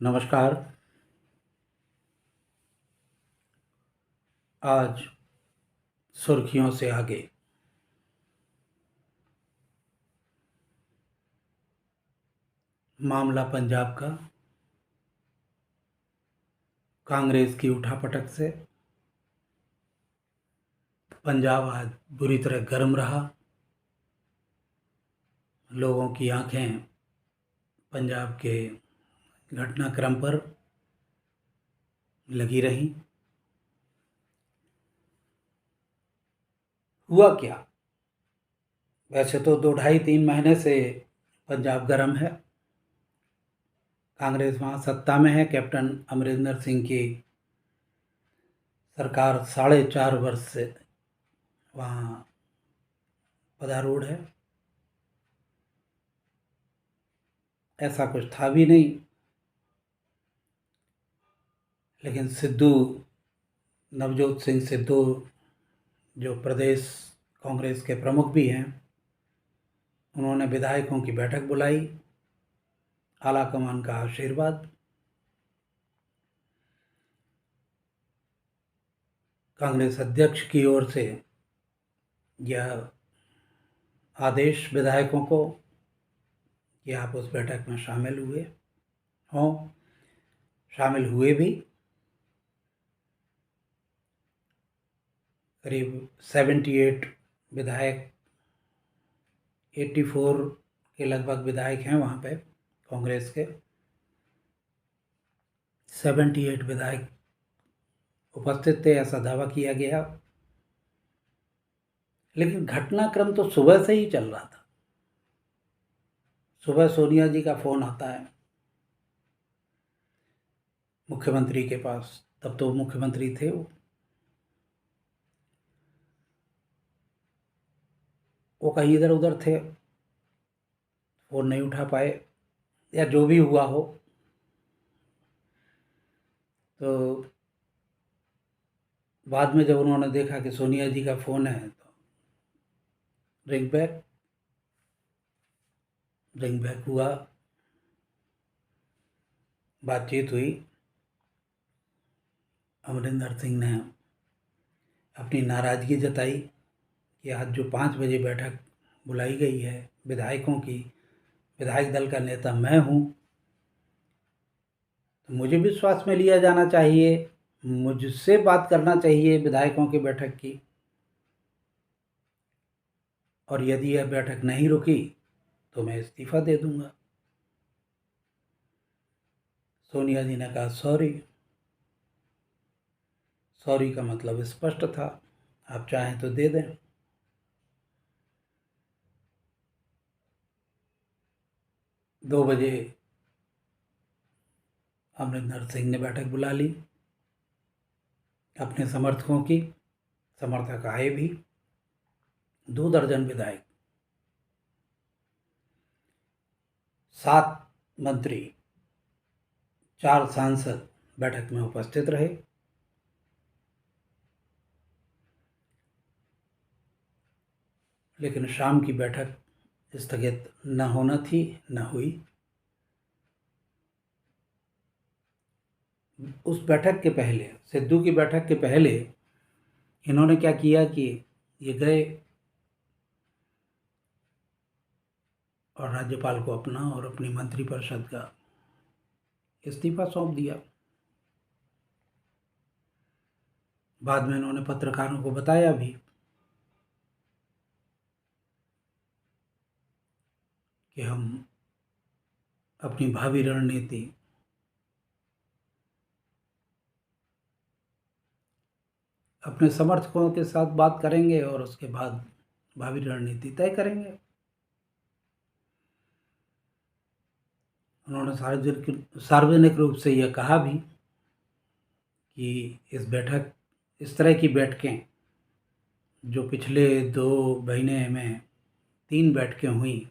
नमस्कार। आज सुर्खियों से आगे मामला पंजाब का। कांग्रेस की उठापटक से पंजाब आज बुरी तरह गर्म रहा। लोगों की आंखें पंजाब के घटनाक्रम पर लगी रहीं। हुआ क्या? वैसे तो 2 ढाई 3 महीने से पंजाब गर्म है। कांग्रेस वहाँ सत्ता में है। कैप्टन अमरिंदर सिंह की सरकार 4.5 वर्ष से वहाँ पधारूढ़ है। ऐसा कुछ था भी नहीं, लेकिन नवजोत सिंह सिद्धू जो प्रदेश कांग्रेस के प्रमुख भी हैं, उन्होंने विधायकों की बैठक बुलाई। आलाकमान का आशीर्वाद। कांग्रेस अध्यक्ष की ओर से यह आदेश विधायकों को कि आप उस बैठक में शामिल हुए भी। करीब 78 विधायक, 84 के लगभग विधायक हैं वहाँ पे कांग्रेस के। 78 विधायक उपस्थित थे, ऐसा दावा किया गया। लेकिन घटनाक्रम तो सुबह से ही चल रहा था। सुबह सोनिया जी का फोन आता है मुख्यमंत्री के पास, तब तो मुख्यमंत्री थे वो कहीं इधर उधर थे, फोन नहीं उठा पाए या जो भी हुआ हो। तो बाद में जब उन्होंने देखा कि सोनिया जी का फोन है तो रिंग बैक हुआ, बातचीत हुई। अमरिंदर सिंह ने अपनी नाराज़गी जताई कि आज जो 5 बजे बैठक बुलाई गई है विधायकों की, विधायक दल का नेता मैं हूँ, तो मुझे विश्वास में लिया जाना चाहिए, मुझसे बात करना चाहिए विधायकों की बैठक की। और यदि यह बैठक नहीं रुकी तो मैं इस्तीफा दे दूंगा। सोनिया जी ने कहा सॉरी का मतलब स्पष्ट था, आप चाहें तो दे दें। दो बजे अमरिंदर सिंह ने बैठक बुला ली अपने समर्थकों की। समर्थक आए भी, 2 दर्जन विधायक, 7 मंत्री, 4 सांसद बैठक में उपस्थित रहे। लेकिन शाम की बैठक स्थगित न होना थी, न हुई। उस बैठक के पहले, सिद्धू की बैठक के पहले, इन्होंने क्या किया कि ये गए और राज्यपाल को अपना और अपनी मंत्रिपरिषद का इस्तीफा सौंप दिया। बाद में इन्होंने पत्रकारों को बताया भी कि हम अपनी भावी रणनीति अपने समर्थकों के साथ बात करेंगे और उसके बाद भावी रणनीति तय करेंगे। उन्होंने सार्वजनिक रूप से यह कहा भी कि इस तरह की बैठकें जो पिछले 2 महीने में 3 बैठकें हुई,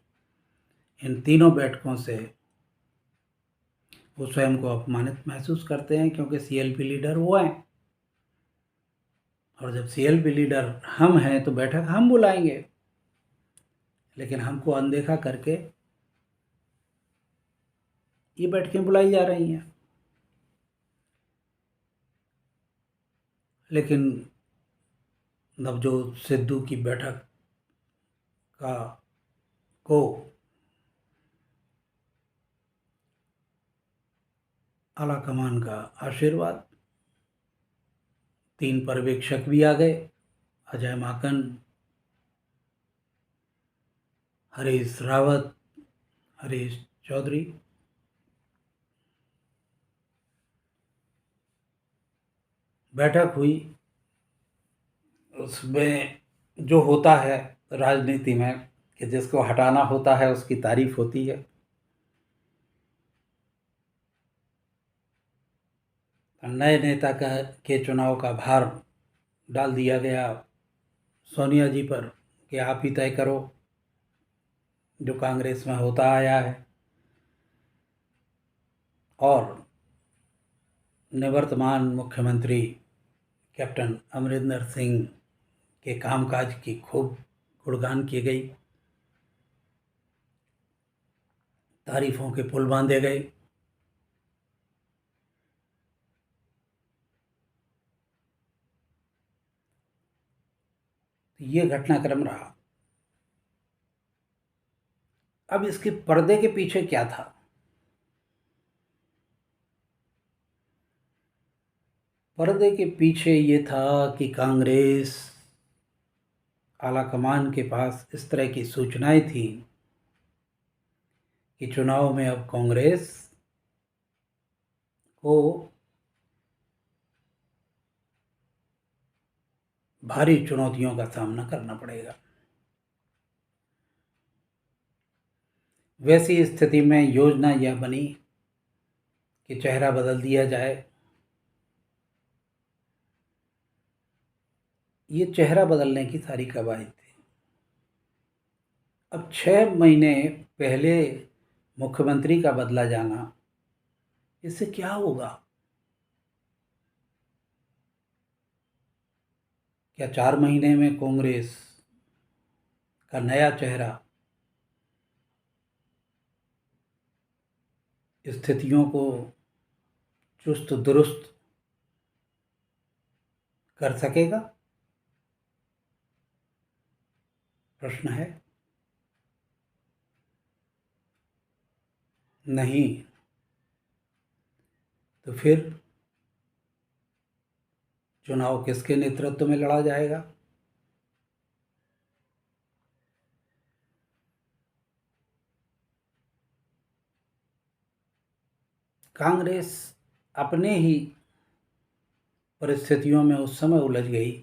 इन तीनों बैठकों से वो स्वयं को अपमानित महसूस करते हैं, क्योंकि सीएलपी लीडर वो हैं और जब सीएलपी लीडर हम हैं तो बैठक हम बुलाएंगे। लेकिन हमको अनदेखा करके ये बैठकें बुलाई जा रही हैं। लेकिन नवजोत सिद्धू की बैठक का को आलाकमान का आशीर्वाद, 3 पर्यवेक्षक भी आ गए, अजय माकन, हरीश रावत, हरीश चौधरी। बैठक हुई, उसमें जो होता है राजनीति में कि जिसको हटाना होता है उसकी तारीफ होती है। नए नेता के चुनाव का भार डाल दिया गया सोनिया जी पर कि आप ही तय करो, जो कांग्रेस में होता आया है। और निवर्तमान मुख्यमंत्री कैप्टन अमरिंदर सिंह के कामकाज की खूब गुणगान की गई, तारीफों के पुल बांधे गए। ये घटनाक्रम रहा। अब इसके पर्दे के पीछे क्या था? पर्दे के पीछे ये था कि कांग्रेस आलाकमान के पास इस तरह की सूचनाएं थी कि चुनाव में अब कांग्रेस को भारी चुनौतियों का सामना करना पड़ेगा। वैसी स्थिति में योजना यह बनी कि चेहरा बदल दिया जाए। ये चेहरा बदलने की सारी कवायद थी। अब 6 महीने पहले मुख्यमंत्री का बदला जाना, इससे क्या होगा? क्या 4 महीने में कांग्रेस का नया चेहरा स्थितियों को चुस्त दुरुस्त कर सकेगा? प्रश्न है। नहीं। तो फिर चुनाव किसके नेतृत्व में लड़ा जाएगा? कांग्रेस अपने ही परिस्थितियों में उस समय उलझ गई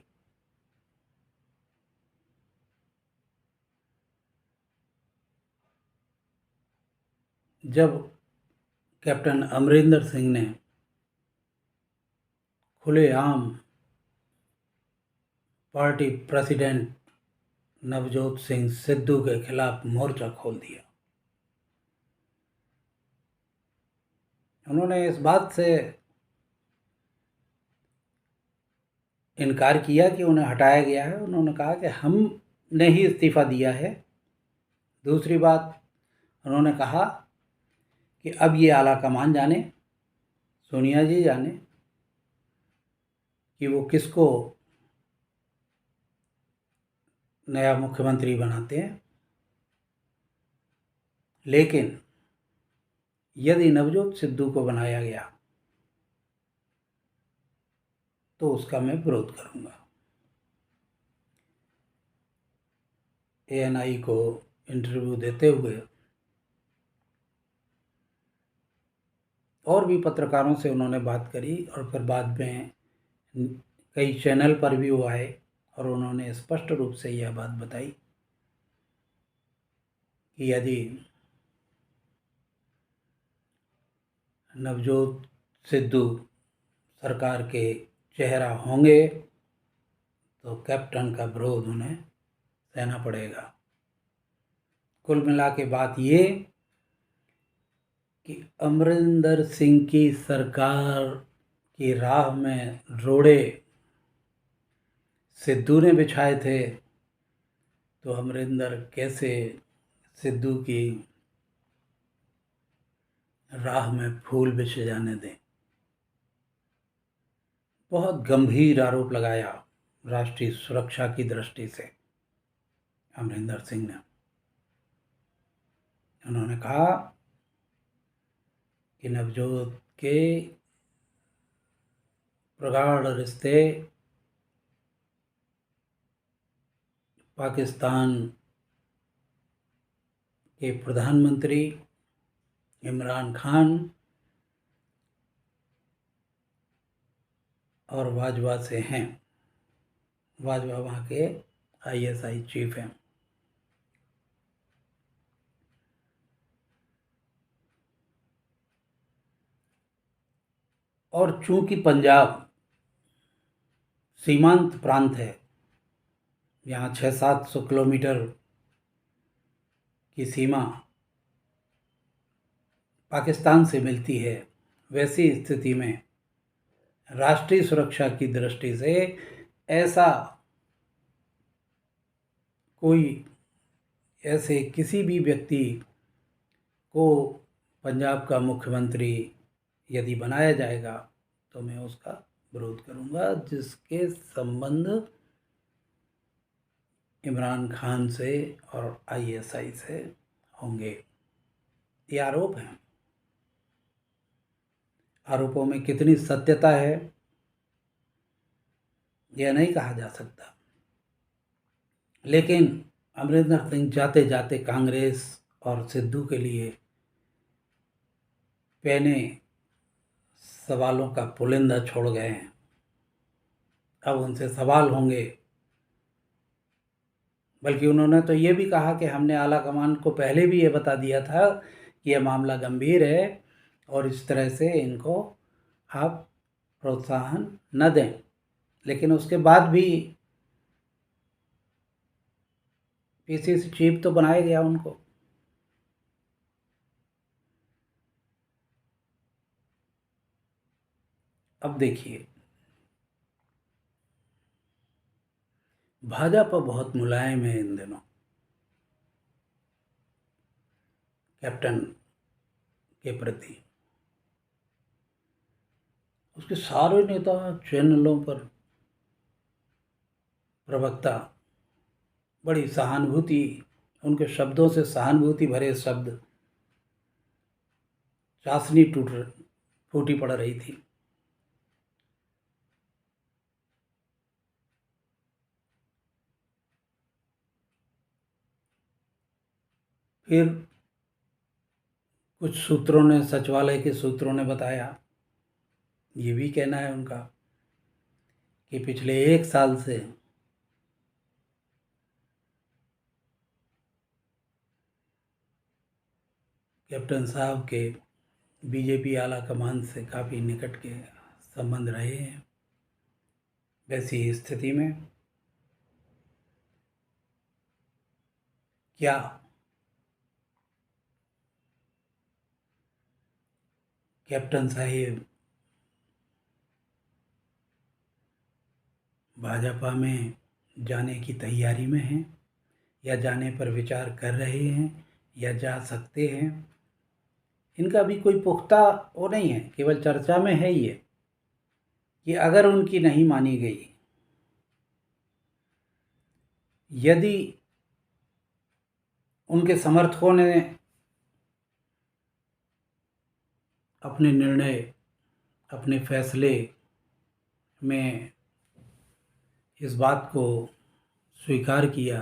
जब कैप्टन अमरिंदर सिंह ने खुलेआम पार्टी प्रेसिडेंट नवजोत सिंह सिद्धू के खिलाफ मोर्चा खोल दिया। उन्होंने इस बात से इनकार किया कि उन्हें हटाया गया है। उन्होंने कहा कि हमने ही इस्तीफ़ा दिया है। दूसरी बात, उन्होंने कहा कि अब ये आलाकमान जाने, सोनिया जी जाने कि वो किसको नया मुख्यमंत्री बनाते हैं। लेकिन यदि नवजोत सिद्धू को बनाया गया तो उसका मैं विरोध करूंगा। ANI को इंटरव्यू देते हुए और भी पत्रकारों से उन्होंने बात करी और फिर बाद में कई चैनल पर भी वो आए और उन्होंने स्पष्ट रूप से यह बात बताई कि यदि नवजोत सिद्धू सरकार के चेहरा होंगे तो कैप्टन का विरोध उन्हें सहना पड़ेगा। कुल मिला के बात ये कि अमरिंदर सिंह की सरकार की राह में रोड़े सिद्धू ने बिछाए थे, तो अमरिंदर कैसे सिद्धू की राह में फूल बिछ जाने दें। बहुत गंभीर आरोप लगाया राष्ट्रीय सुरक्षा की दृष्टि से अमरिंदर सिंह ने। उन्होंने कहा कि नवजोत के प्रगाढ़ रिश्ते पाकिस्तान के प्रधानमंत्री इमरान खान और बाजवा से हैं। बाजवा वहाँ के ISI चीफ हैं। और चूंकि पंजाब सीमांत प्रांत है, यहाँ 600-700 किलोमीटर की सीमा पाकिस्तान से मिलती है, वैसी स्थिति में राष्ट्रीय सुरक्षा की दृष्टि से ऐसा ऐसे किसी भी व्यक्ति को पंजाब का मुख्यमंत्री यदि बनाया जाएगा तो मैं उसका विरोध करूंगा, जिसके संबंध इमरान खान से और ISI से होंगे। ये आरोप हैं। आरोपों में कितनी सत्यता है यह नहीं कहा जा सकता, लेकिन अमरिंदर सिंह जाते जाते कांग्रेस और सिद्धू के लिए पहने सवालों का पुलिंदा छोड़ गए हैं। अब उनसे सवाल होंगे। बल्कि उन्होंने तो ये भी कहा कि हमने आला कमान को पहले भी ये बता दिया था कि यह मामला गंभीर है और इस तरह से इनको आप प्रोत्साहन न दें, लेकिन उसके बाद भी PCC चीफ तो बनाया गया उनको। अब देखिए, भाजपा बहुत मुलायम है इन दिनों कैप्टन के प्रति। उसके सारे नेता चैनलों पर प्रवक्ता बड़ी सहानुभूति, उनके शब्दों से सहानुभूति भरे शब्द, चाशनी फूटी पड़ रही थी। फिर कुछ सूत्रों ने, सचिवालय के सूत्रों ने बताया, ये भी कहना है उनका कि पिछले 1 साल से कैप्टन साहब के BJP आला कमान से काफ़ी निकट के संबंध रहे हैं। वैसी स्थिति में क्या कैप्टन साहिब भाजपा में जाने की तैयारी में हैं, या जाने पर विचार कर रहे हैं, या जा सकते हैं? इनका भी कोई पुख्ता वो नहीं है, केवल चर्चा में है ये कि अगर उनकी नहीं मानी गई, यदि उनके समर्थकों ने अपने निर्णय, अपने फैसले में इस बात को स्वीकार किया,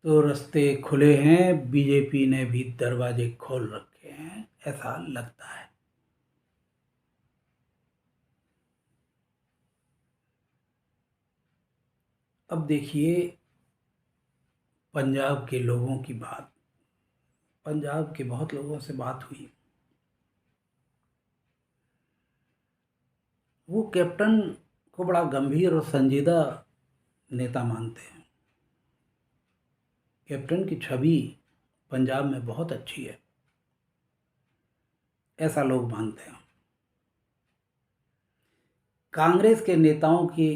तो रास्ते खुले हैं। BJP ने भी दरवाजे खोल रखे हैं, ऐसा लगता है। अब देखिए पंजाब के लोगों की बात। पंजाब के बहुत लोगों से बात हुई, वो कैप्टन को बड़ा गंभीर और संजीदा नेता मानते हैं। कैप्टन की छवि पंजाब में बहुत अच्छी है, ऐसा लोग मानते हैं। कांग्रेस के नेताओं की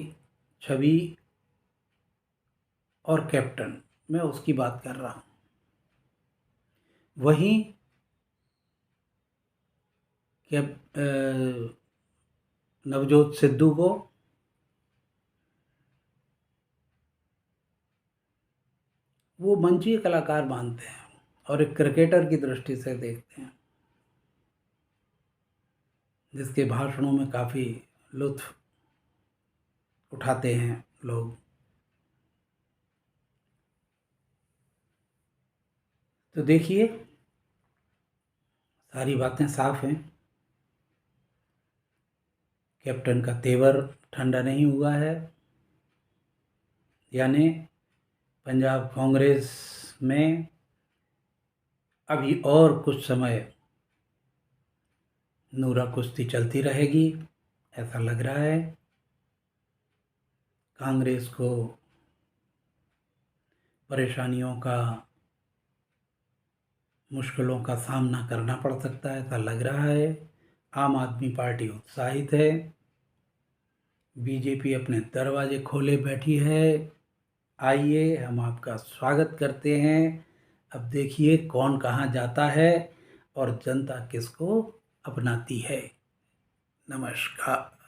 छवि और कैप्टन, मैं उसकी बात कर रहा हूँ। वहीं नवजोत सिद्धू को वो मंचीय कलाकार मानते हैं और एक क्रिकेटर की दृष्टि से देखते हैं, जिसके भाषणों में काफ़ी लुत्फ उठाते हैं लोग। तो देखिए, सारी बातें साफ हैं। कैप्टन का तेवर ठंडा नहीं हुआ है, यानी पंजाब कांग्रेस में अभी और कुछ समय नूरा कुश्ती चलती रहेगी, ऐसा लग रहा है। कांग्रेस को परेशानियों का, मुश्किलों का सामना करना पड़ सकता है, ऐसा लग रहा है। आम आदमी पार्टी उत्साहित है, बीजेपी अपने दरवाजे खोले बैठी है। आइए, हम आपका स्वागत करते हैं। अब देखिए कौन कहाँ जाता है और जनता किसको अपनाती है। नमस्कार।